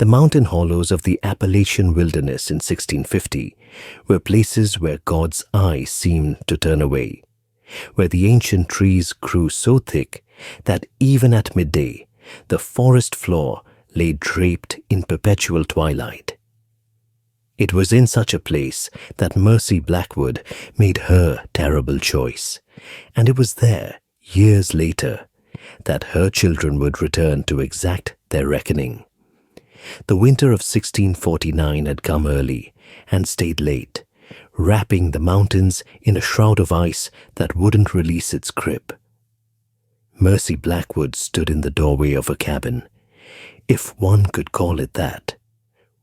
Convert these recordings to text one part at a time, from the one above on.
The mountain hollows of the Appalachian wilderness in 1650 were places where God's eye seemed to turn away, where the ancient trees grew so thick that even at midday, the forest floor lay draped in perpetual twilight. It was in such a place that Mercy Blackwood made her terrible choice, and it was there, years later, that her children would return to exact their reckoning. The winter of 1649 had come early and stayed late, wrapping the mountains in a shroud of ice that wouldn't release its grip. Mercy Blackwood stood in the doorway of her cabin, if one could call it that,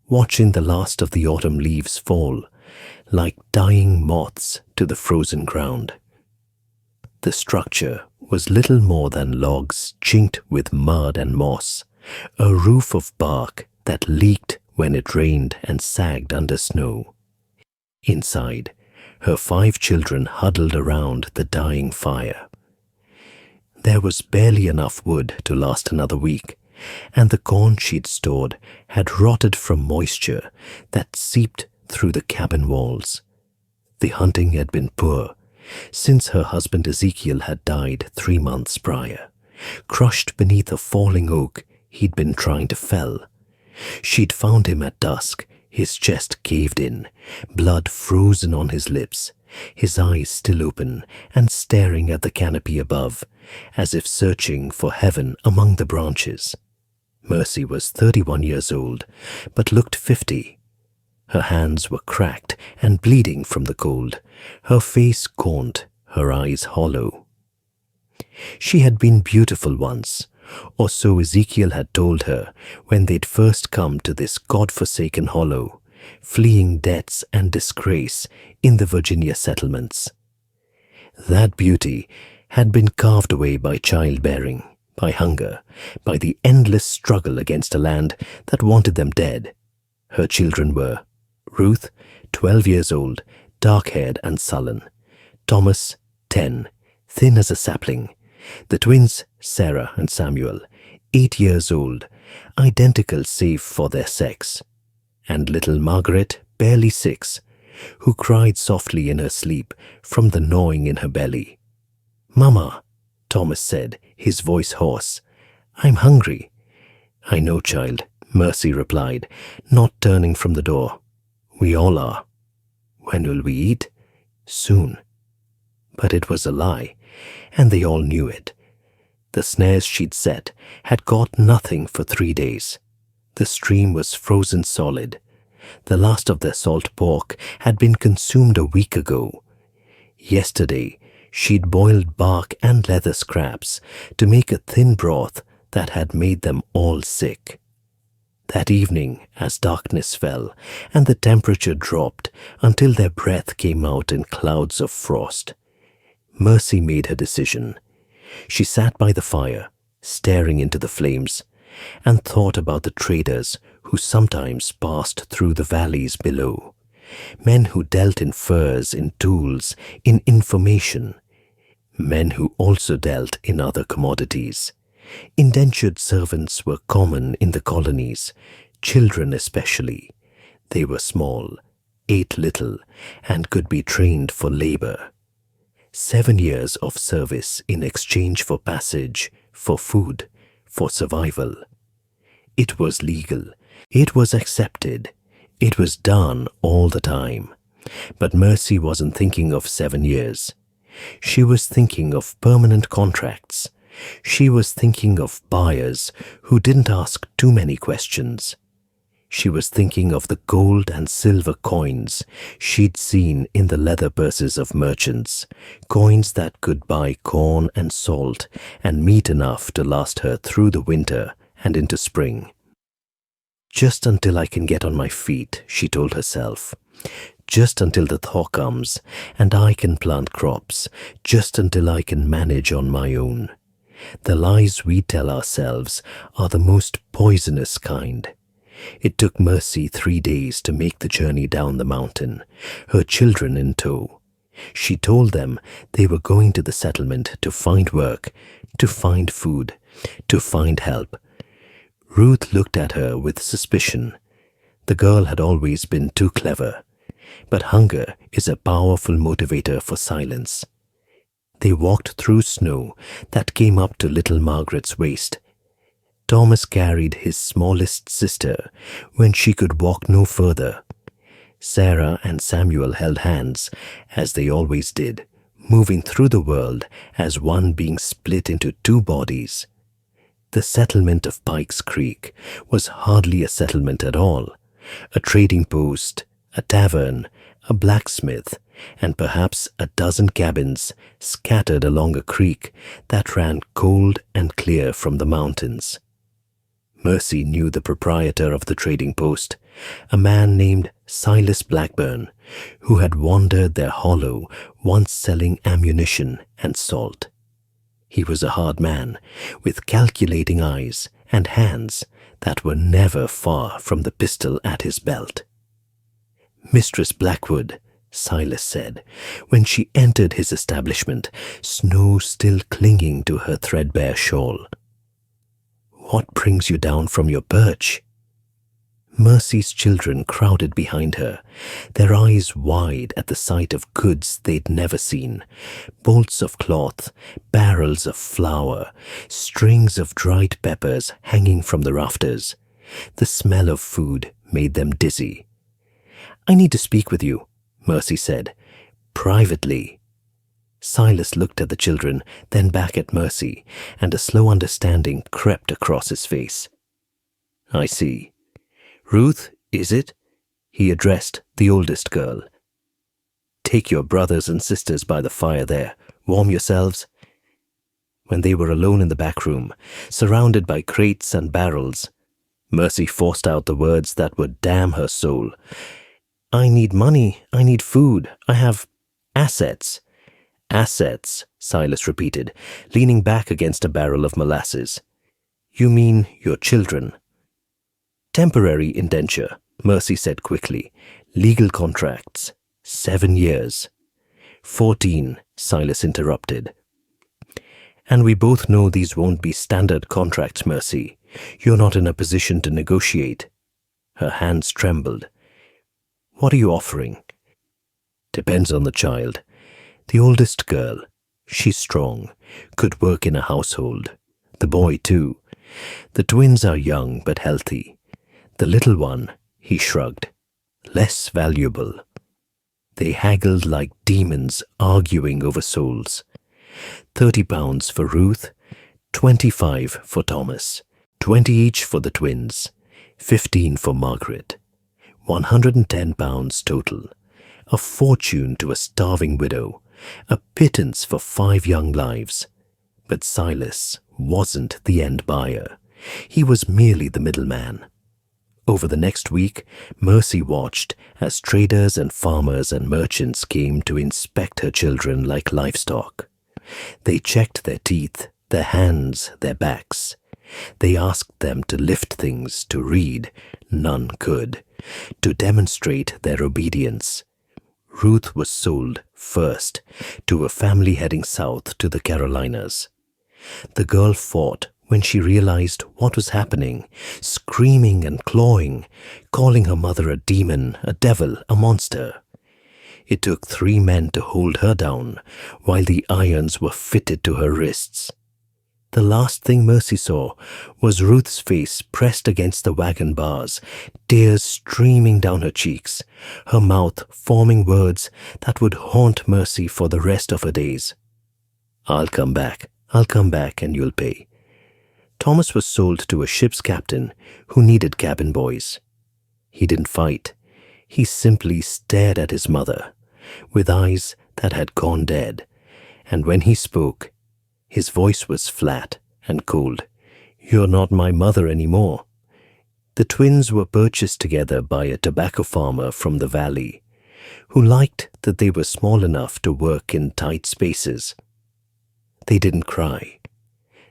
watching the last of the autumn leaves fall like dying moths to the frozen ground. The structure was little more than logs chinked with mud and moss, a roof of bark that leaked when it rained and sagged under snow. Inside, her 5 children huddled around the dying fire. There was barely enough wood to last another week, and the corn she'd stored had rotted from moisture that seeped through the cabin walls. The hunting had been poor, since her husband Ezekiel had died 3 months prior, crushed beneath a falling oak he'd been trying to fell. She'd found him at dusk, his chest caved in, blood frozen on his lips, his eyes still open and staring at the canopy above, as if searching for heaven among the branches. Mercy was 31 years old, but looked 50. Her hands were cracked and bleeding from the cold, her face gaunt, her eyes hollow. She had been beautiful once, or so Ezekiel had told her when they'd first come to this God-forsaken hollow, fleeing debts and disgrace in the Virginia settlements. That beauty had been carved away by childbearing, by hunger, by the endless struggle against a land that wanted them dead. Her children were Ruth, 12 years old, dark-haired and sullen; Thomas, 10, thin as a sapling; the twins, Sarah and Samuel, 8 years old, identical save for their sex; and little Margaret, barely 6, who cried softly in her sleep from the gnawing in her belly. "Mama," Thomas said, his voice hoarse, "I'm hungry." "I know, child," Mercy replied, not turning from the door. "We all are." "When will we eat?" "Soon." But it was a lie, and they all knew it. The snares she'd set had caught nothing for 3 days. The stream was frozen solid. The last of their salt pork had been consumed a week ago. Yesterday, she'd boiled bark and leather scraps to make a thin broth that had made them all sick. That evening, as darkness fell and the temperature dropped until their breath came out in clouds of frost, Mercy made her decision. She sat by the fire, staring into the flames, and thought about the traders who sometimes passed through the valleys below, men who dealt in furs, in tools, in information, men who also dealt in other commodities. Indentured servants were common in the colonies, children especially. They were small, ate little, and could be trained for labor. 7 years of service in exchange for passage, for food, for survival. It was legal. It was accepted. It was done all the time. But Mercy wasn't thinking of 7 years. She was thinking of permanent contracts. She was thinking of buyers who didn't ask too many questions. She was thinking of the gold and silver coins she'd seen in the leather purses of merchants, coins that could buy corn and salt and meat enough to last her through the winter and into spring. "Just until I can get on my feet," she told herself. "Just until the thaw comes and I can plant crops. Just until I can manage on my own." The lies we tell ourselves are the most poisonous kind. It took Mercy 3 days to make the journey down the mountain, her children in tow. She told them they were going to the settlement to find work, to find food, to find help. Ruth looked at her with suspicion. The girl had always been too clever, but hunger is a powerful motivator for silence. They walked through snow that came up to little Margaret's waist. Thomas carried his smallest sister when she could walk no further. Sarah and Samuel held hands, as they always did, moving through the world as one being split into two bodies. The settlement of Pikes Creek was hardly a settlement at all. A trading post, a tavern, a blacksmith, and perhaps a dozen cabins scattered along a creek that ran cold and clear from the mountains. Mercy knew the proprietor of the trading post, a man named Silas Blackburn, who had wandered their hollow once selling ammunition and salt. He was a hard man, with calculating eyes and hands that were never far from the pistol at his belt. "Mistress Blackwood," Silas said, when she entered his establishment, snow still clinging to her threadbare shawl. "What brings you down from your perch?" Mercy's children crowded behind her, their eyes wide at the sight of goods they'd never seen. Bolts of cloth, barrels of flour, strings of dried peppers hanging from the rafters. The smell of food made them dizzy. "I need to speak with you," Mercy said, "privately." Silas looked at the children, then back at Mercy, and a slow understanding crept across his face. "I see. Ruth, is it?" He addressed the oldest girl. "Take your brothers and sisters by the fire there. Warm yourselves." When they were alone in the back room, surrounded by crates and barrels, Mercy forced out the words that would damn her soul. "I need money. I need food. I have assets." "Assets," Silas repeated, leaning back against a barrel of molasses. "You mean your children?" "Temporary indenture," Mercy said quickly. "Legal contracts. 7 years. 14, Silas interrupted. "And we both know these won't be standard contracts, Mercy. You're not in a position to negotiate." Her hands trembled. "What are you offering?" "Depends on the child. The oldest girl, she's strong, could work in a household. The boy, too. The twins are young but healthy. The little one," he shrugged, "less valuable." They haggled like demons, arguing over souls. 30 pounds for Ruth, 25 for Thomas, 20 each for the twins, 15 for Margaret. 110 pounds total. A fortune to a starving widow, a pittance for 5 young lives. But Silas wasn't the end buyer. He was merely the middleman. Over the next week, Mercy watched as traders and farmers and merchants came to inspect her children like livestock. They checked their teeth, their hands, their backs. They asked them to lift things, to read. None could. To demonstrate their obedience. Ruth was sold first to a family heading south to the Carolinas. The girl fought when she realized what was happening, screaming and clawing, calling her mother a demon, a devil, a monster. It took 3 men to hold her down while the irons were fitted to her wrists. The last thing Mercy saw was Ruth's face pressed against the wagon bars, tears streaming down her cheeks, her mouth forming words that would haunt Mercy for the rest of her days. I'll come back and you'll pay." Thomas was sold to a ship's captain who needed cabin boys. He didn't fight. He simply stared at his mother, with eyes that had gone dead, and when he spoke, his voice was flat and cold. "You're not my mother anymore." The twins were purchased together by a tobacco farmer from the valley, who liked that they were small enough to work in tight spaces. They didn't cry.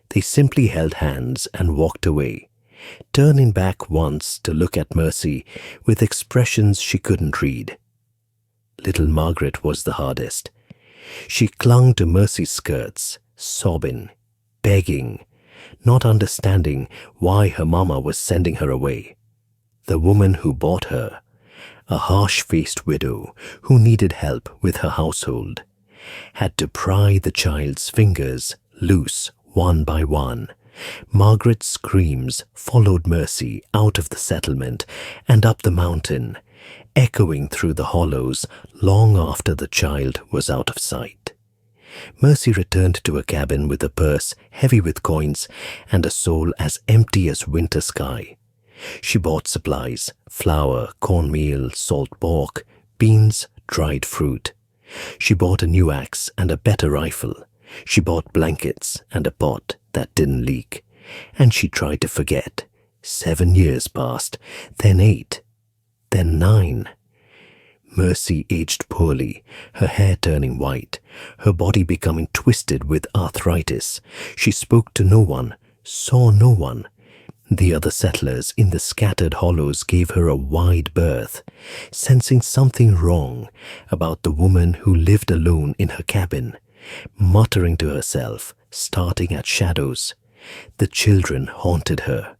They simply held hands and walked away, turning back once to look at Mercy with expressions she couldn't read. Little Margaret was the hardest. She clung to Mercy's skirts, sobbing, begging, not understanding why her mama was sending her away. The woman who bought her, a harsh-faced widow who needed help with her household, had to pry the child's fingers loose one by one. Margaret's screams followed Mercy out of the settlement and up the mountain, echoing through the hollows long after the child was out of sight. Mercy returned to her cabin with a purse heavy with coins and a soul as empty as winter sky. She bought supplies: flour, cornmeal, salt pork, beans, dried fruit. She bought a new axe and a better rifle. She bought blankets and a pot that didn't leak. And she tried to forget. 7 years passed, then 8, then 9. Mercy aged poorly, her hair turning white, her body becoming twisted with arthritis. She spoke to no one, saw no one. The other settlers in the scattered hollows gave her a wide berth, sensing something wrong about the woman who lived alone in her cabin, muttering to herself, starting at shadows. The children haunted her.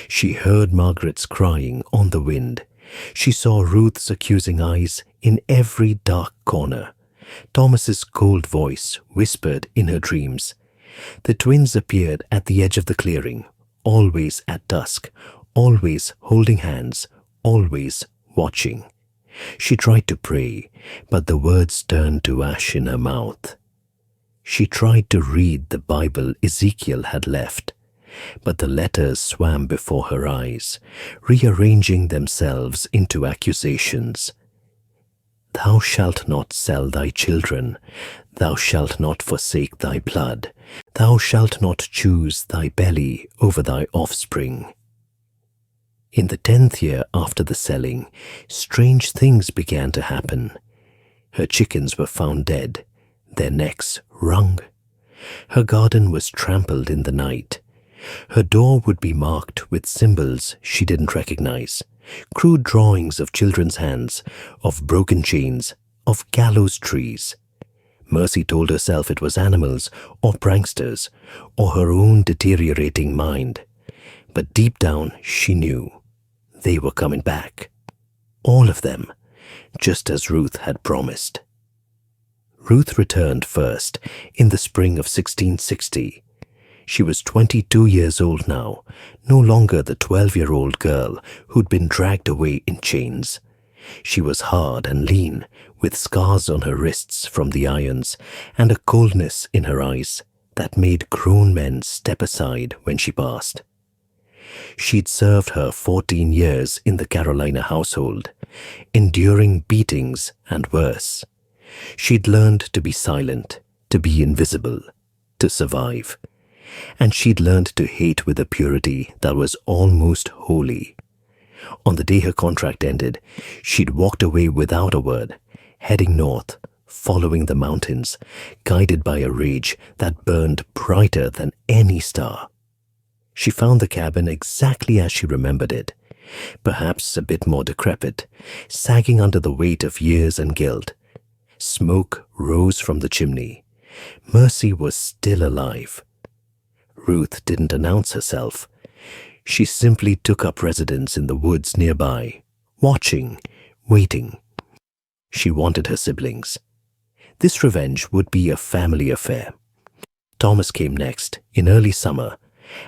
She heard Margaret's crying on the wind. She saw Ruth's accusing eyes in every dark corner. Thomas's cold voice whispered in her dreams. The twins appeared at the edge of the clearing, always at dusk, always holding hands, always watching. She tried to pray, but the words turned to ash in her mouth. She tried to read the Bible Ezekiel had left, but the letters swam before her eyes, rearranging themselves into accusations. Thou shalt not sell thy children. Thou shalt not forsake thy blood. Thou shalt not choose thy belly over thy offspring. In the 10th year after the selling, strange things began to happen. Her chickens were found dead, their necks wrung. Her garden was trampled in the night. Her door would be marked with symbols she didn't recognize, crude drawings of children's hands, of broken chains, of gallows trees. Mercy told herself it was animals or pranksters or her own deteriorating mind. But deep down she knew they were coming back. All of them, just as Ruth had promised. Ruth returned first in the spring of 1660. She was 22 years old now, no longer the 12-year-old girl who'd been dragged away in chains. She was hard and lean, with scars on her wrists from the irons and a coldness in her eyes that made grown men step aside when she passed. She'd served her 14 years in the Carolina household, enduring beatings and worse. She'd learned to be silent, to be invisible, to survive. And she'd learned to hate with a purity that was almost holy. On the day her contract ended, she'd walked away without a word, heading north, following the mountains, guided by a rage that burned brighter than any star. She found the cabin exactly as she remembered it, perhaps a bit more decrepit, sagging under the weight of years and guilt. Smoke rose from the chimney. Mercy was still alive. Ruth didn't announce herself. She simply took up residence in the woods nearby, watching, waiting. She wanted her siblings. This revenge would be a family affair. Thomas came next, in early summer.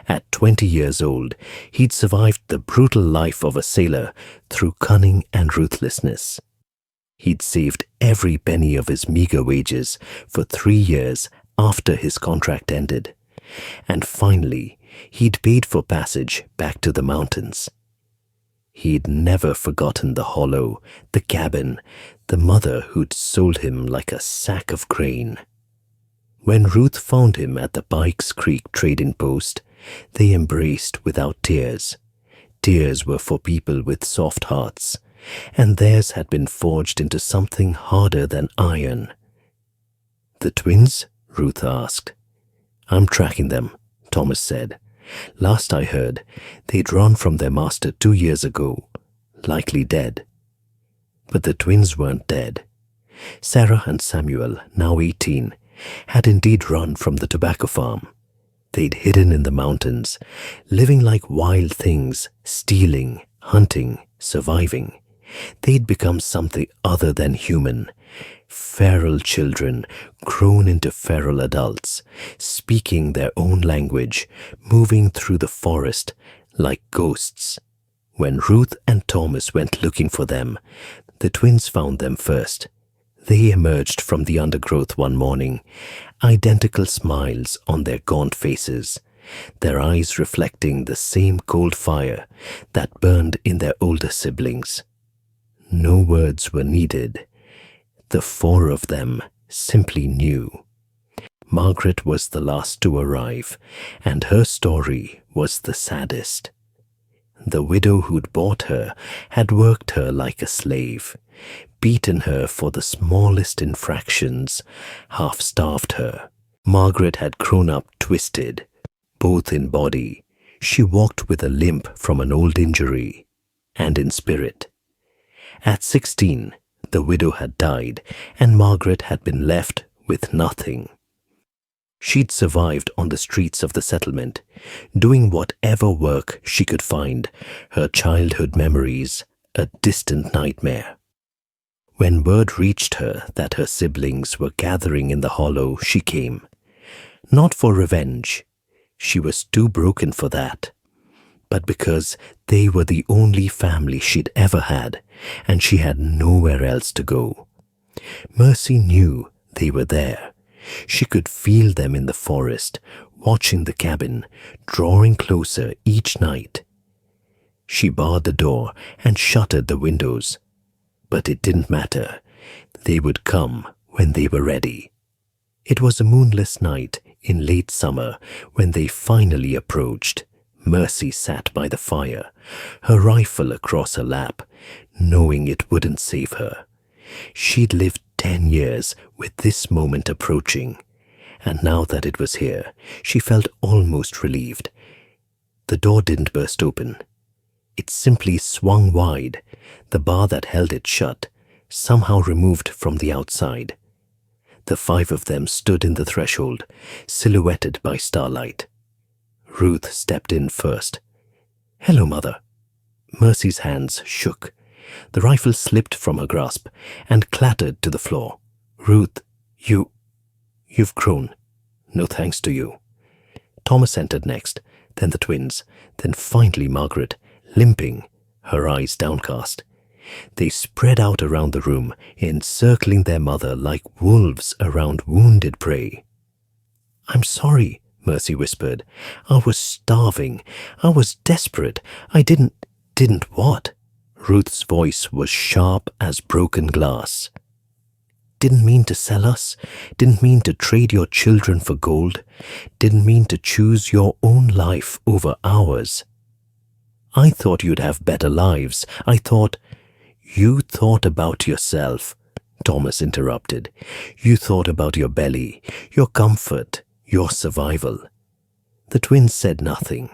At 20 years old, he'd survived the brutal life of a sailor through cunning and ruthlessness. He'd saved every penny of his meager wages for 3 years after his contract ended. And finally, he'd paid for passage back to the mountains. He'd never forgotten the hollow, the cabin, the mother who'd sold him like a sack of grain. When Ruth found him at the Pikes Creek trading post, they embraced without tears. Tears were for people with soft hearts, and theirs had been forged into something harder than iron. "The twins?" Ruth asked. "I'm tracking them," Thomas said. "Last I heard, they'd run from their master 2 years ago, likely dead." But the twins weren't dead. Sarah and Samuel, now 18, had indeed run from the tobacco farm. They'd hidden in the mountains, living like wild things, stealing, hunting, surviving. They'd become something other than human. Feral children grown into feral adults, speaking their own language, moving through the forest like ghosts. When Ruth and Thomas went looking for them, the twins found them first. They emerged from the undergrowth one morning, identical smiles on their gaunt faces, their eyes reflecting the same cold fire that burned in their older siblings. No words were needed. The four of them simply knew. Margaret was the last to arrive, and her story was the saddest. The widow who'd bought her had worked her like a slave, beaten her for the smallest infractions, half-starved her. Margaret had grown up twisted, both in body. She walked with a limp from an old injury, and in spirit. At 16, the widow had died, and Margaret had been left with nothing. She'd survived on the streets of the settlement, doing whatever work she could find, her childhood memories a distant nightmare. When word reached her that her siblings were gathering in the hollow, she came. Not for revenge, she was too broken for that, but because they were the only family she'd ever had, and she had nowhere else to go. Mercy knew they were there. She could feel them in the forest, watching the cabin, drawing closer each night. She barred the door and shuttered the windows. But it didn't matter. They would come when they were ready. It was a moonless night in late summer when they finally approached. Mercy sat by the fire, her rifle across her lap, knowing it wouldn't save her. She'd lived 10 years with this moment approaching, and now that it was here, she felt almost relieved. The door didn't burst open. It simply swung wide, the bar that held it shut, somehow removed from the outside. The five of them stood in the threshold, silhouetted by starlight. Ruth stepped in first. "Hello, Mother." Mercy's hands shook. The rifle slipped from her grasp and clattered to the floor. "Ruth, you've grown. No thanks to you." Thomas entered next, then the twins, then finally Margaret, limping, her eyes downcast. They spread out around the room, encircling their mother like wolves around wounded prey. "I'm sorry," Mercy whispered. "I was starving. I was desperate. I didn't what?" Ruth's voice was sharp as broken glass. "Didn't mean to sell us. Didn't mean to trade your children for gold. Didn't mean to choose your own life over ours. I thought you'd have better lives. I thought—" "You thought about yourself," Thomas interrupted. "You thought about your belly, your comfort, your survival." The twins said nothing.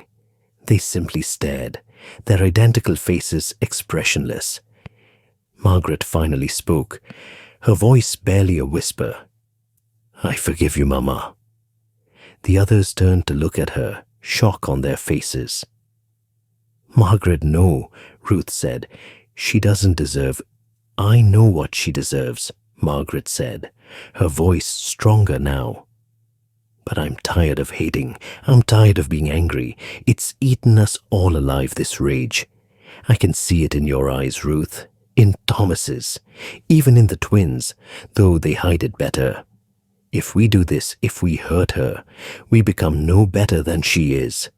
They simply stared, their identical faces expressionless. Margaret finally spoke, her voice barely a whisper. "I forgive you, Mama." The others turned to look at her, shock on their faces. "Margaret, no," Ruth said. "She doesn't deserve—" "I know what she deserves," Margaret said, her voice stronger now. "But I'm tired of hating. I'm tired of being angry. It's eaten us all alive, this rage. I can see it in your eyes, Ruth, in Thomas's, even in the twins, though they hide it better. If we do this, if we hurt her, we become no better than she is."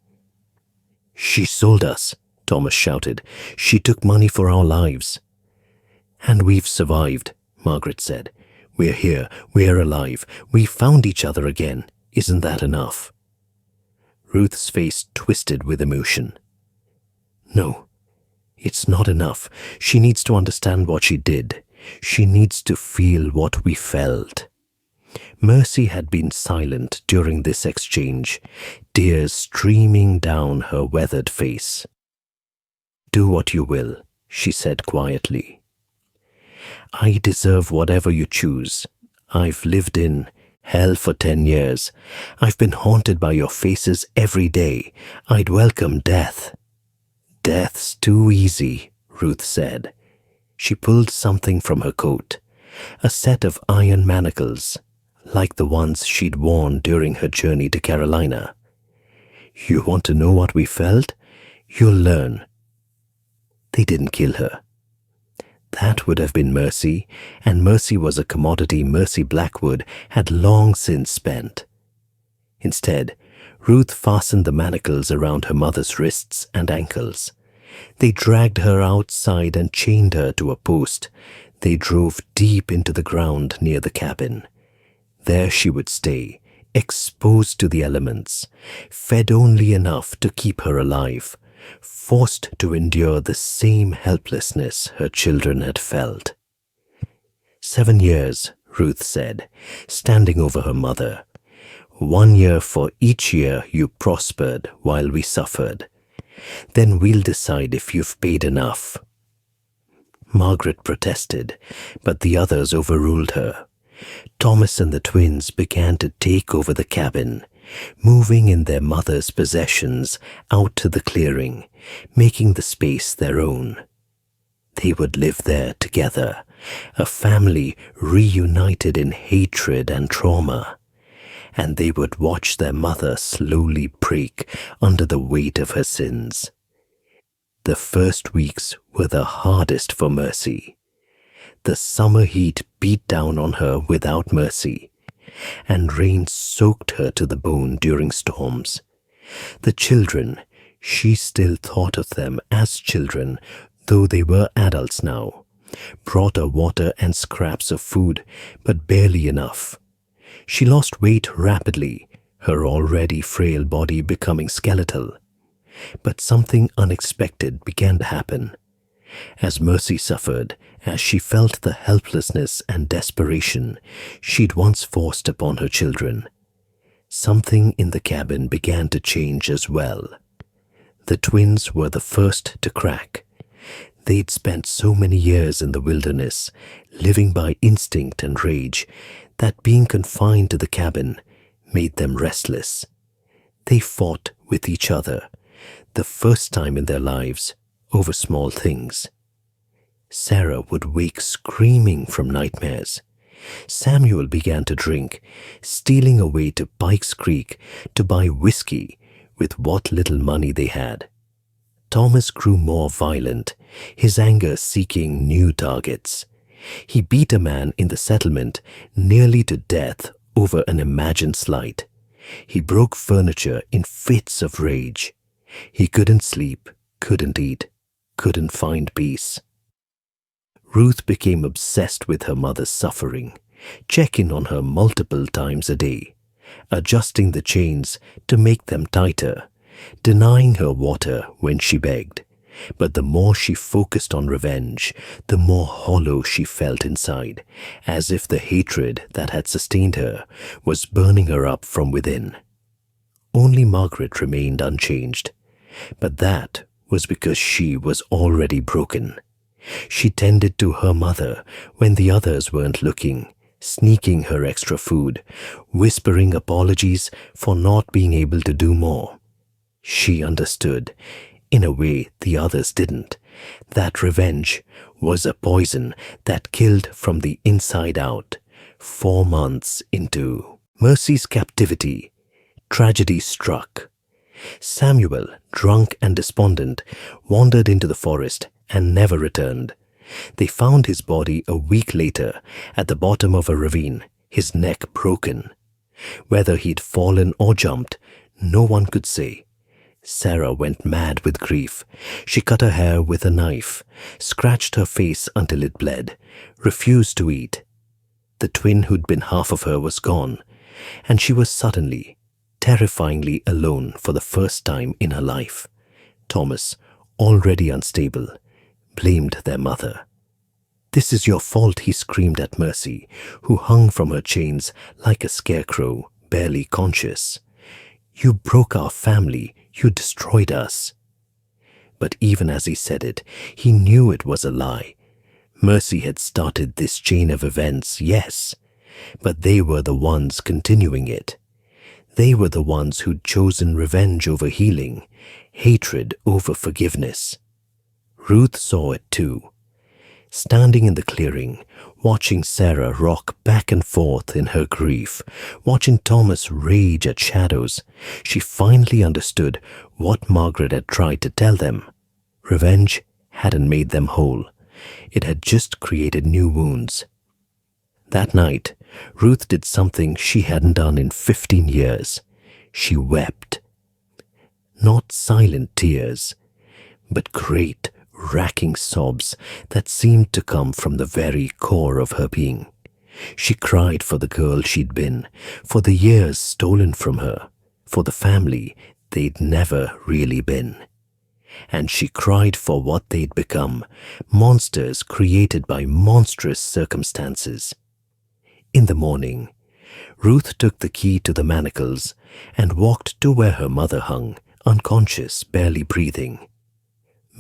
"She sold us," Thomas shouted. "She took money for our lives." "And we've survived," Margaret said. "We're here. We're alive. We found each other again. Isn't that enough?" Ruth's face twisted with emotion. "No, it's not enough. She needs to understand what she did. She needs to feel what we felt." Mercy had been silent during this exchange, tears streaming down her weathered face. "Do what you will," she said quietly. "I deserve whatever you choose. I've lived in Hell for 10 years. I've been haunted by your faces every day. I'd welcome death. Death's too easy, Ruth said. She pulled something from her coat, a set of iron manacles, like the ones she'd worn during her journey to Carolina. You want to know what we felt? You'll learn. They didn't kill her. That would have been mercy, and mercy was a commodity Mercy Blackwood had long since spent. Instead, Ruth fastened the manacles around her mother's wrists and ankles. They dragged her outside and chained her to a post. They drove deep into the ground near the cabin. There she would stay, exposed to the elements, fed only enough to keep her alive, forced to endure the same helplessness her children had felt. 7 years, Ruth said, standing over her mother. 1 year for each year you prospered while we suffered. Then we'll decide if you've paid enough. Margaret protested, but the others overruled her. Thomas and the twins began to take over the cabin, moving in their mother's possessions out to the clearing, making the space their own. They would live there together, a family reunited in hatred and trauma, and they would watch their mother slowly break under the weight of her sins. The first weeks were the hardest for Mercy. The summer heat beat down on her without mercy, and rain soaked her to the bone during storms. The children, she still thought of them as children, though they were adults now, brought her water and scraps of food, but barely enough. She lost weight rapidly, her already frail body becoming skeletal. But something unexpected began to happen. As Mercy suffered, as she felt the helplessness and desperation she'd once forced upon her children, something in the cabin began to change as well. The twins were the first to crack. They'd spent so many years in the wilderness, living by instinct and rage, that being confined to the cabin made them restless. They fought with each other, the first time in their lives, over small things. Sarah would wake screaming from nightmares. Samuel began to drink, stealing away to Pikes Creek to buy whiskey with what little money they had. Thomas grew more violent, his anger seeking new targets. He beat a man in the settlement nearly to death over an imagined slight. He broke furniture in fits of rage. He couldn't sleep, couldn't eat, couldn't find peace. Ruth became obsessed with her mother's suffering, checking on her multiple times a day, adjusting the chains to make them tighter, denying her water when she begged. But the more she focused on revenge, the more hollow she felt inside, as if the hatred that had sustained her was burning her up from within. Only Margaret remained unchanged, but that was because she was already broken. She tended to her mother when the others weren't looking, sneaking her extra food, whispering apologies for not being able to do more. She understood, in a way the others didn't, that revenge was a poison that killed from the inside out. 4 months into Mercy's captivity, tragedy struck. Samuel, drunk and despondent, wandered into the forest and never returned. They found his body a week later at the bottom of a ravine, his neck broken. Whether he'd fallen or jumped, no one could say. Sarah went mad with grief. She cut her hair with a knife, scratched her face until it bled, refused to eat. The twin who'd been half of her was gone, and she was suddenly, terrifyingly alone for the first time in her life. Thomas, already unstable, blamed their mother. "This is your fault," he screamed at Mercy, who hung from her chains like a scarecrow, barely conscious. "You broke our family. You destroyed us." But even as he said it, he knew it was a lie. Mercy had started this chain of events, yes, but they were the ones continuing it. They were the ones who'd chosen revenge over healing, hatred over forgiveness. Ruth saw it too. Standing in the clearing, watching Sarah rock back and forth in her grief, watching Thomas rage at shadows, she finally understood what Margaret had tried to tell them. Revenge hadn't made them whole. It had just created new wounds. That night, Ruth did something she hadn't done in 15 years. She wept. Not silent tears, but great, racking sobs that seemed to come from the very core of her being. She cried for the girl she'd been, for the years stolen from her, for the family they'd never really been. And she cried for what they'd become, monsters created by monstrous circumstances. In the morning, Ruth took the key to the manacles and walked to where her mother hung, unconscious, barely breathing.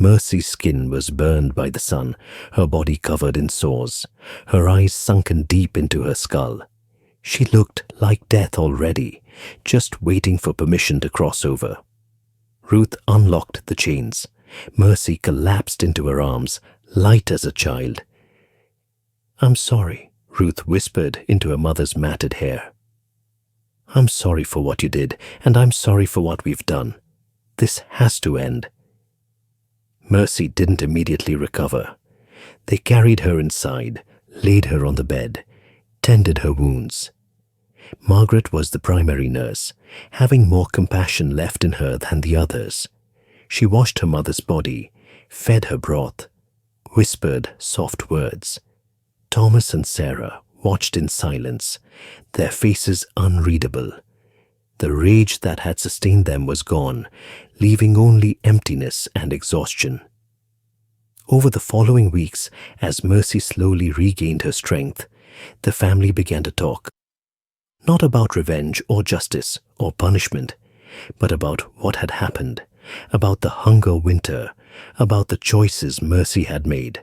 Mercy's skin was burned by the sun, her body covered in sores, her eyes sunken deep into her skull. She looked like death already, just waiting for permission to cross over. Ruth unlocked the chains. Mercy collapsed into her arms, light as a child. "I'm sorry," Ruth whispered into her mother's matted hair. "I'm sorry for what you did, and I'm sorry for what we've done. This has to end." Mercy didn't immediately recover. They carried her inside, laid her on the bed, tended her wounds. Margaret was the primary nurse, having more compassion left in her than the others. She washed her mother's body, fed her broth, whispered soft words. Thomas and Sarah watched in silence, their faces unreadable. The rage that had sustained them was gone, leaving only emptiness and exhaustion. Over the following weeks, as Mercy slowly regained her strength, the family began to talk. Not about revenge or justice or punishment, but about what had happened, about the hunger winter, about the choices Mercy had made,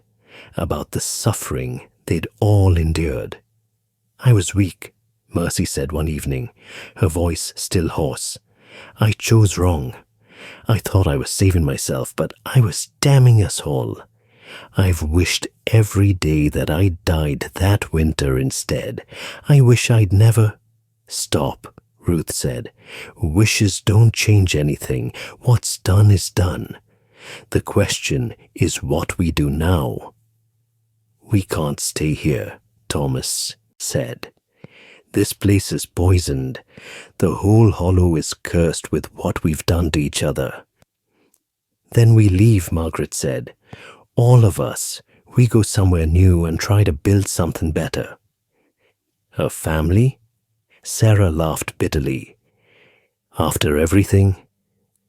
about the suffering they'd all endured. "I was weak," Mercy said one evening, her voice still hoarse. "I chose wrong. I thought I was saving myself, but I was damning us all. I've wished every day that I'd died that winter instead. I wish I'd never—" "Stop," Ruth said. "Wishes don't change anything. What's done is done. The question is what we do now." "We can't stay here," Thomas said. "This place is poisoned. The whole hollow is cursed with what we've done to each other." "Then we leave," Margaret said. "All of us. We go somewhere new and try to build something better." "A family?" Sarah laughed bitterly. "After everything?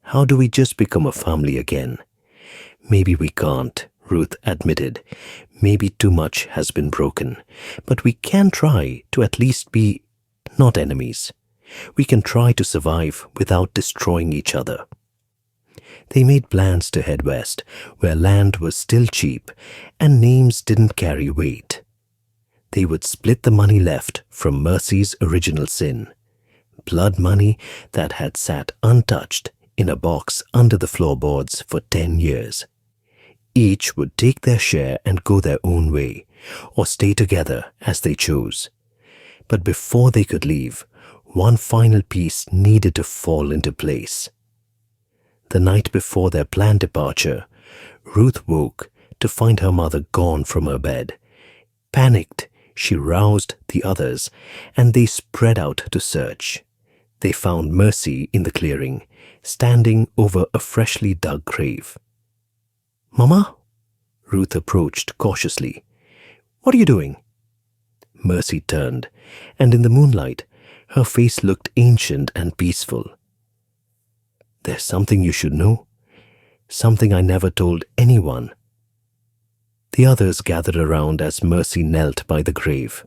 How do we just become a family again?" "Maybe we can't," Ruth admitted. "Maybe too much has been broken. But we can try to at least be not enemies. We can try to survive without destroying each other." They made plans to head west, where land was still cheap and names didn't carry weight. They would split the money left from Mercy's original sin, blood money that had sat untouched in a box under the floorboards for 10 years. Each would take their share and go their own way, or stay together as they chose. But before they could leave, one final piece needed to fall into place. The night before their planned departure, Ruth woke to find her mother gone from her bed. Panicked, she roused the others, and they spread out to search. They found Mercy in the clearing, standing over a freshly dug grave. "Mama?" Ruth approached cautiously. "What are you doing?" Mercy turned, and in the moonlight, her face looked ancient and peaceful. "There's something you should know, something I never told anyone." The others gathered around as Mercy knelt by the grave.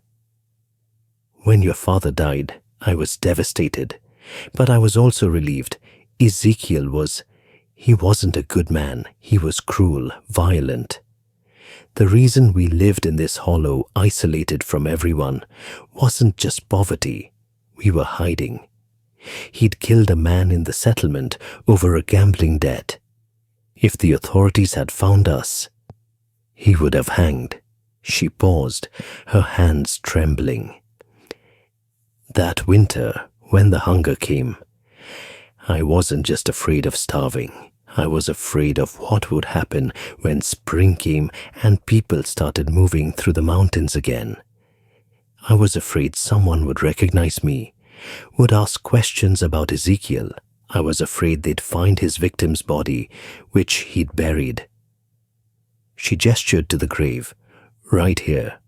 "When your father died, I was devastated, but I was also relieved. Ezekiel he wasn't a good man. He was cruel, violent. The reason we lived in this hollow, isolated from everyone, wasn't just poverty. We were hiding. He'd killed a man in the settlement over a gambling debt. If the authorities had found us, he would have hanged. She paused, her hands trembling. That winter, when the hunger came, I wasn't just afraid of starving. I was afraid of what would happen when spring came and people started moving through the mountains again. I was afraid someone would recognize me, would ask questions about Ezekiel. I was afraid they'd find his victim's body, which he'd buried. She gestured to the grave, right here,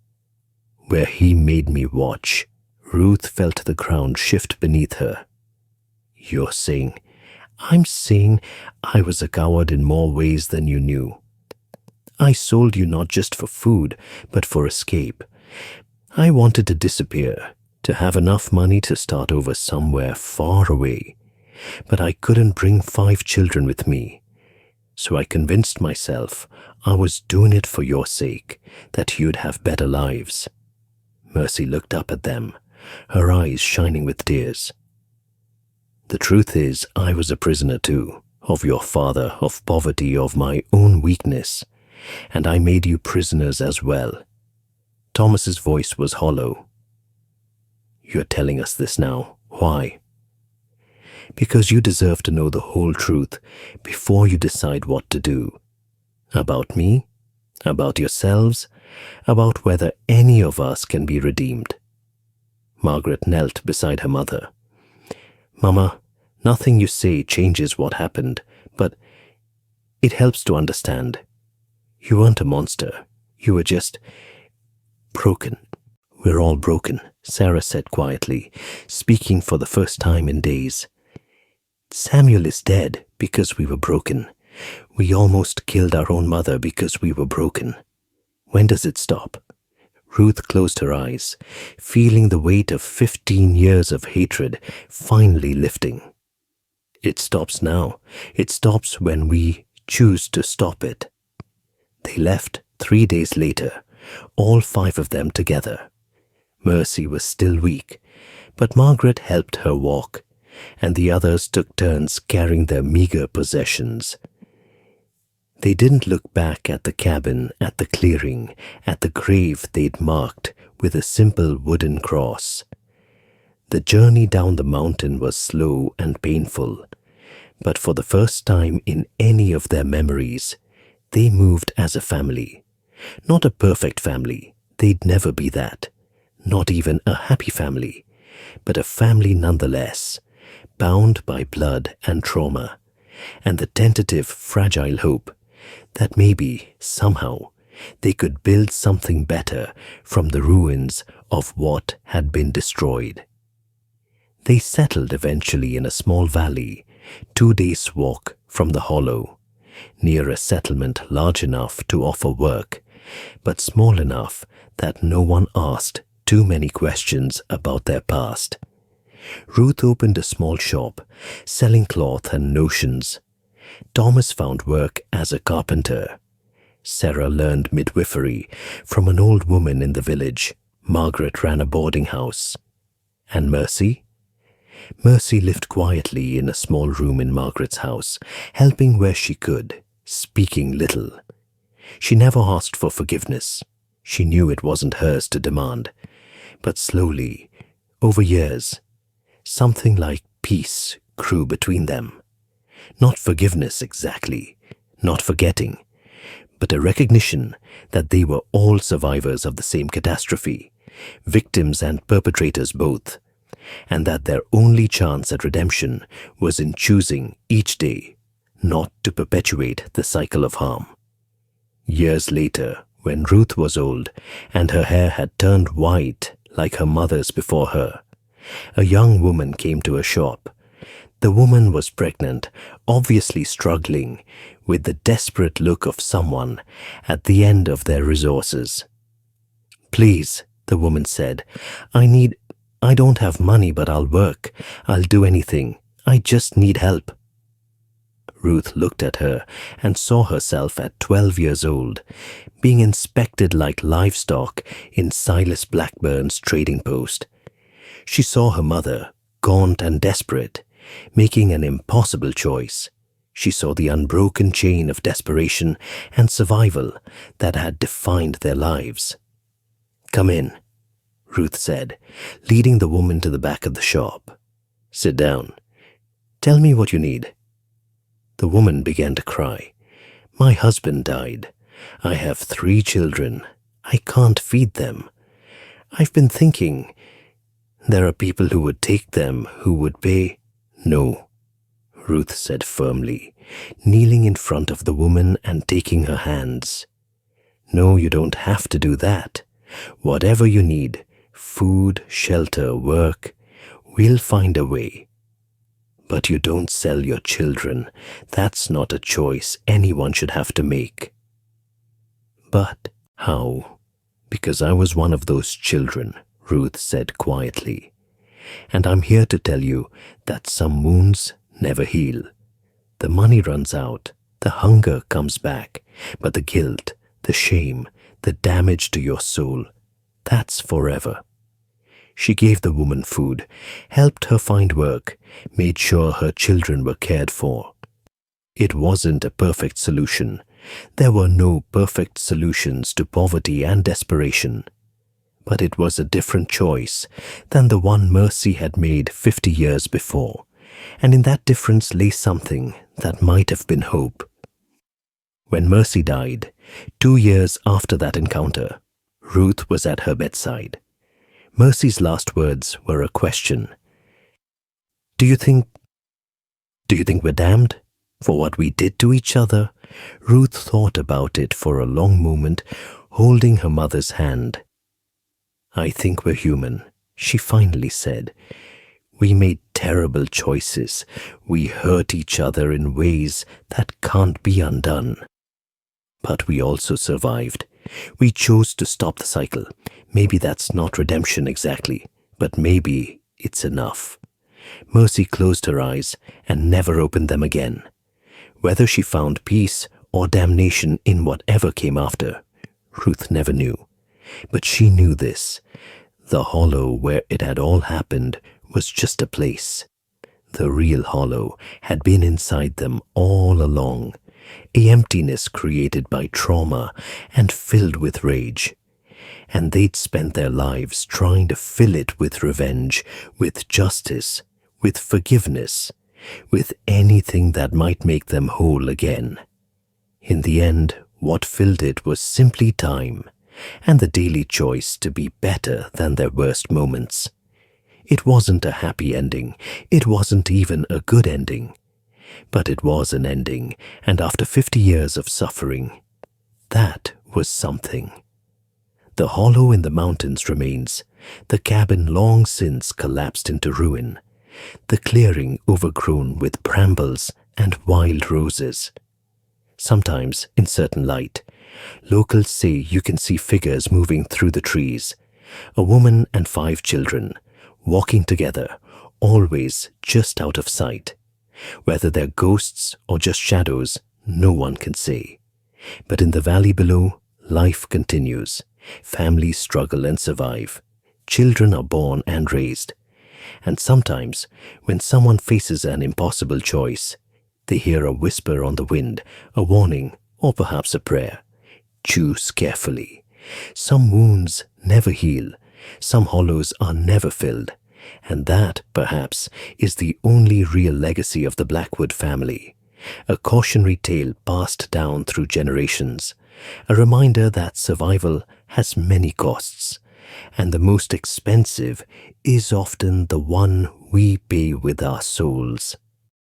where he made me watch. Ruth felt the ground shift beneath her. You're saying, I'm saying I was a coward in more ways than you knew. I sold you not just for food, but for escape. I wanted to disappear, to have enough money to start over somewhere far away. But I couldn't bring 5 children with me. So I convinced myself I was doing it for your sake, that you'd have better lives. Mercy looked up at them, her eyes shining with tears. The truth is, I was a prisoner too, of your father, of poverty, of my own weakness, and I made you prisoners as well. Thomas's voice was hollow. You're telling us this now. Why? Because you deserve to know the whole truth before you decide what to do. About me, about yourselves, about whether any of us can be redeemed. Margaret knelt beside her mother. Mama, nothing you say changes what happened, but it helps to understand. You weren't a monster. You were just broken. We're all broken, Sarah said quietly, speaking for the first time in days. Samuel is dead because we were broken. We almost killed our own mother because we were broken. When does it stop? Ruth closed her eyes, feeling the weight of 15 years of hatred finally lifting. It stops now. It stops when we choose to stop it. They left 3 days later, all 5 of them together. Mercy was still weak, but Margaret helped her walk, and the others took turns carrying their meager possessions. They didn't look back at the cabin, at the clearing, at the grave they'd marked with a simple wooden cross. The journey down the mountain was slow and painful, but for the first time in any of their memories, they moved as a family. Not a perfect family, they'd never be that. Not even a happy family, but a family nonetheless, bound by blood and trauma, and the tentative, fragile hope that maybe, somehow, they could build something better from the ruins of what had been destroyed. They settled eventually in a small valley, 2 days' walk from the hollow, near a settlement large enough to offer work, but small enough that no one asked too many questions about their past. Ruth opened a small shop, selling cloth and notions. Thomas found work as a carpenter. Sarah learned midwifery from an old woman in the village. Margaret ran a boarding house. And Mercy? Mercy lived quietly in a small room in Margaret's house, helping where she could, speaking little. She never asked for forgiveness. She knew it wasn't hers to demand. But slowly, over years, something like peace grew between them. Not forgiveness exactly, not forgetting, but a recognition that they were all survivors of the same catastrophe, victims and perpetrators both, and that their only chance at redemption was in choosing each day not to perpetuate the cycle of harm. Years later, when Ruth was old and her hair had turned white like her mother's before her, a young woman came to her shop. The woman was pregnant, obviously struggling, with the desperate look of someone at the end of their resources. Please, the woman said, I don't have money, but I'll work. I'll do anything. I just need help. Ruth looked at her and saw herself at 12 years old, being inspected like livestock in Silas Blackburn's trading post. She saw her mother, gaunt and desperate, making an impossible choice. She saw the unbroken chain of desperation and survival that had defined their lives. "Come in," Ruth said, leading the woman to the back of the shop. "Sit down. Tell me what you need." The woman began to cry. "My husband died. I have 3 children. I can't feed them. I've been thinking, there are people who would take them, who would pay—" "No," Ruth said firmly, kneeling in front of the woman and taking her hands. "No, you don't have to do that. Whatever you need, food, shelter, work, we'll find a way. But you don't sell your children. That's not a choice anyone should have to make." "But how?" "Because I was one of those children," Ruth said quietly. "And I'm here to tell you that some wounds never heal. The money runs out, the hunger comes back, but the guilt, the shame, the damage to your soul, that's forever." She gave the woman food, helped her find work, made sure her children were cared for. It wasn't a perfect solution. There were no perfect solutions to poverty and desperation. But it was a different choice than the one Mercy had made 50 years before, and in that difference lay something that might have been hope. When Mercy died, 2 years after that encounter, Ruth was at her bedside. Mercy's last words were a question. Do you think we're damned for what we did to each other?" Ruth thought about it for a long moment, holding her mother's hand. "I think we're human," she finally said. "We made terrible choices. We hurt each other in ways that can't be undone. But we also survived. We chose to stop the cycle. Maybe that's not redemption exactly, but maybe it's enough." Mercy closed her eyes and never opened them again. Whether she found peace or damnation in whatever came after, Ruth never knew. But she knew this. The hollow where it had all happened was just a place. The real hollow had been inside them all along, a emptiness created by trauma and filled with rage. And they'd spent their lives trying to fill it with revenge, with justice, with forgiveness, with anything that might make them whole again. In the end, what filled it was simply time, and the daily choice to be better than their worst moments. It wasn't a happy ending, it wasn't even a good ending. But it was an ending, and after 50 years of suffering, that was something. The hollow in the mountains remains, the cabin long since collapsed into ruin, the clearing overgrown with brambles and wild roses. Sometimes, in certain light, locals say you can see figures moving through the trees, a woman and 5 children, walking together, always just out of sight. Whether they're ghosts or just shadows, no one can say. But in the valley below, life continues. Families struggle and survive. Children are born and raised. And sometimes, when someone faces an impossible choice, they hear a whisper on the wind, a warning, or perhaps a prayer. Choose carefully. Some wounds never heal. Some hollows are never filled. And that, perhaps, is the only real legacy of the Blackwood family. A cautionary tale passed down through generations. A reminder that survival has many costs, and the most expensive is often the one we pay with our souls.